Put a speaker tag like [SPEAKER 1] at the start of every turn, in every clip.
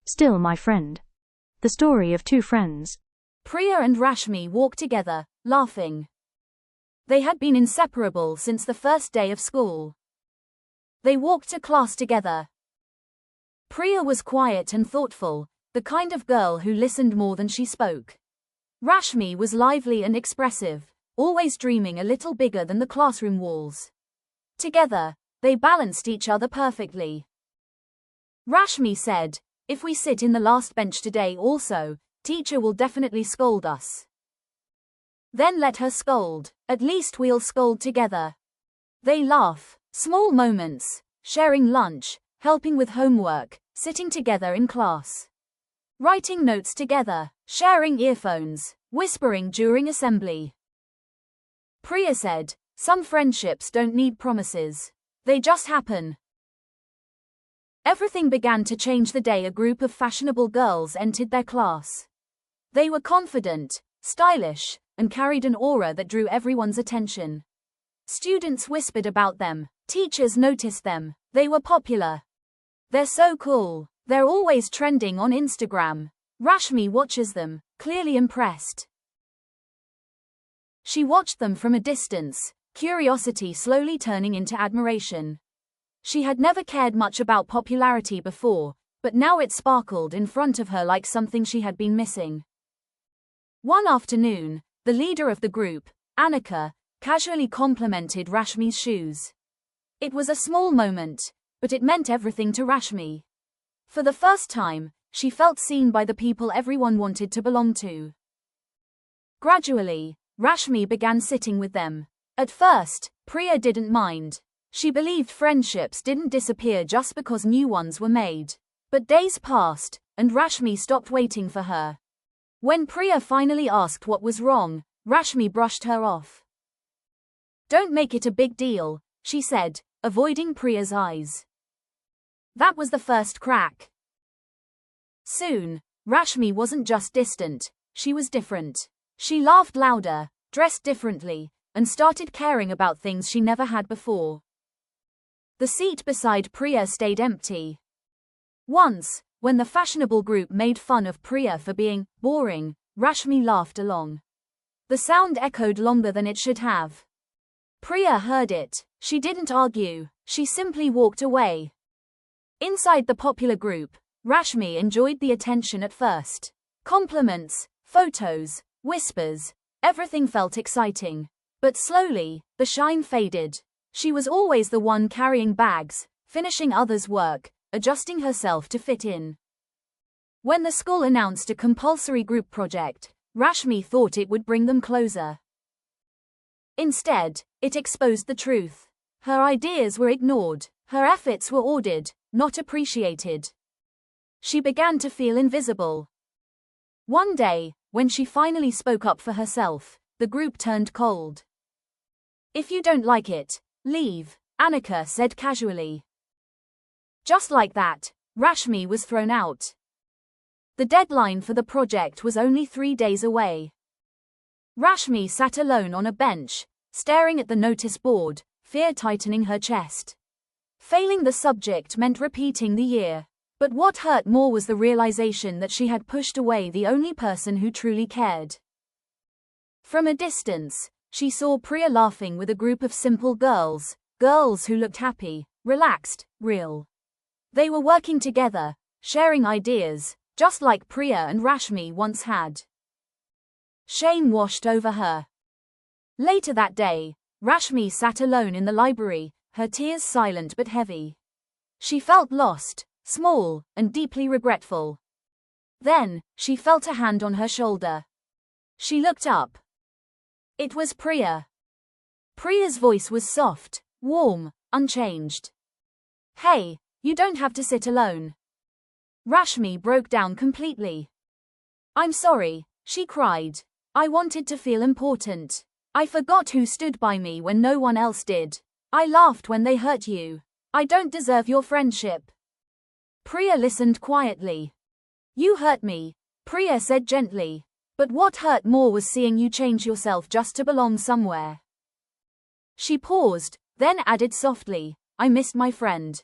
[SPEAKER 1] Still my friend. The story of two friends.
[SPEAKER 2] Priya and Rashmi walked together, laughing. They had been inseparable since the first day of school. They walked to class together. Priya was quiet and thoughtful, the kind of girl who listened more than she spoke. Rashmi was lively and expressive, always dreaming a little bigger than the classroom walls. Together, they balanced each other perfectly. Rashmi said, "If we sit in the last bench today also, teacher will definitely scold us." "Then let her scold, at least we'll scold together." They laugh, small moments, sharing lunch, helping with homework, sitting together in class. Writing notes together, sharing earphones, whispering during assembly. Priya said, "Some friendships don't need promises. They just happen." Everything began to change the day a group of fashionable girls entered their class. They were confident, stylish, and carried an aura that drew everyone's attention. Students whispered about them, teachers noticed them, they were popular. "They're so cool, they're always trending on Instagram." Rashmi watches them, clearly impressed. She watched them from a distance, curiosity slowly turning into admiration. She had never cared much about popularity before, but now it sparkled in front of her like something she had been missing. One afternoon, the leader of the group, Annika, casually complimented Rashmi's shoes. It was a small moment, but it meant everything to Rashmi. For the first time, she felt seen by the people everyone wanted to belong to. Gradually, Rashmi began sitting with them. At first, Priya didn't mind. She believed friendships didn't disappear just because new ones were made. But days passed, and Rashmi stopped waiting for her. When Priya finally asked what was wrong, Rashmi brushed her off. "Don't make it a big deal," she said, avoiding Priya's eyes. That was the first crack. Soon, Rashmi wasn't just distant, she was different. She laughed louder, dressed differently, and started caring about things she never had before. The seat beside Priya stayed empty. Once, when the fashionable group made fun of Priya for being boring, Rashmi laughed along. The sound echoed longer than it should have. Priya heard it. She didn't argue, she simply walked away. Inside the popular group, Rashmi enjoyed the attention at first. Compliments, photos, whispers, everything felt exciting. But slowly, the shine faded. She was always the one carrying bags, finishing others' work, adjusting herself to fit in. When the school announced a compulsory group project, Rashmi thought it would bring them closer. Instead, it exposed the truth. Her ideas were ignored, her efforts were ordered, not appreciated. She began to feel invisible. One day, when she finally spoke up for herself, the group turned cold. "If you don't like it, leave," Annika said casually. Just like that, Rashmi was thrown out. The deadline for the project was only 3 days away. Rashmi sat alone on a bench, staring at the notice board, fear tightening her chest. Failing the subject meant repeating the year. But what hurt more was the realization that she had pushed away the only person who truly cared. From a distance, she saw Priya laughing with a group of simple girls, girls who looked happy, relaxed, real. They were working together, sharing ideas, just like Priya and Rashmi once had. Shame washed over her. Later that day, Rashmi sat alone in the library, her tears silent but heavy. She felt lost, small, and deeply regretful. Then, she felt a hand on her shoulder. She looked up. It was Priya. Priya's voice was soft, warm, unchanged. "Hey, you don't have to sit alone." Rashmi broke down completely. "I'm sorry," she cried. "I wanted to feel important. I forgot who stood by me when no one else did. I laughed when they hurt you. I don't deserve your friendship." Priya listened quietly. "You hurt me," Priya said gently. "But what hurt more was seeing you change yourself just to belong somewhere." She paused, then added softly, "I missed my friend."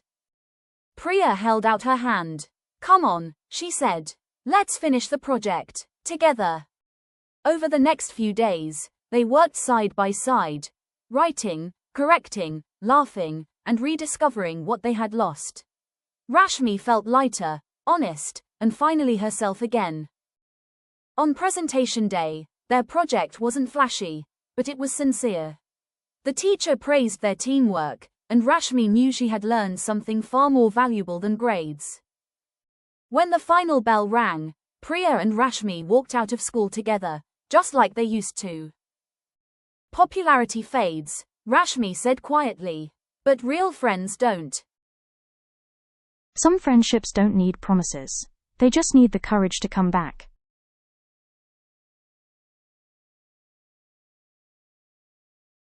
[SPEAKER 2] Priya held out her hand. Come on, she said. Let's finish the project together. Over the next few days, they worked side by side, writing, correcting, laughing, and rediscovering what they had lost. Rashmi felt lighter, honest, and finally herself again. On presentation day, their project wasn't flashy, but it was sincere. The teacher praised their teamwork, and Rashmi knew she had learned something far more valuable than grades. When the final bell rang, Priya and Rashmi walked out of school together, just like they used to. Popularity fades, Rashmi said quietly, but real friends don't.
[SPEAKER 1] Some friendships don't need promises. They just need the courage to come back.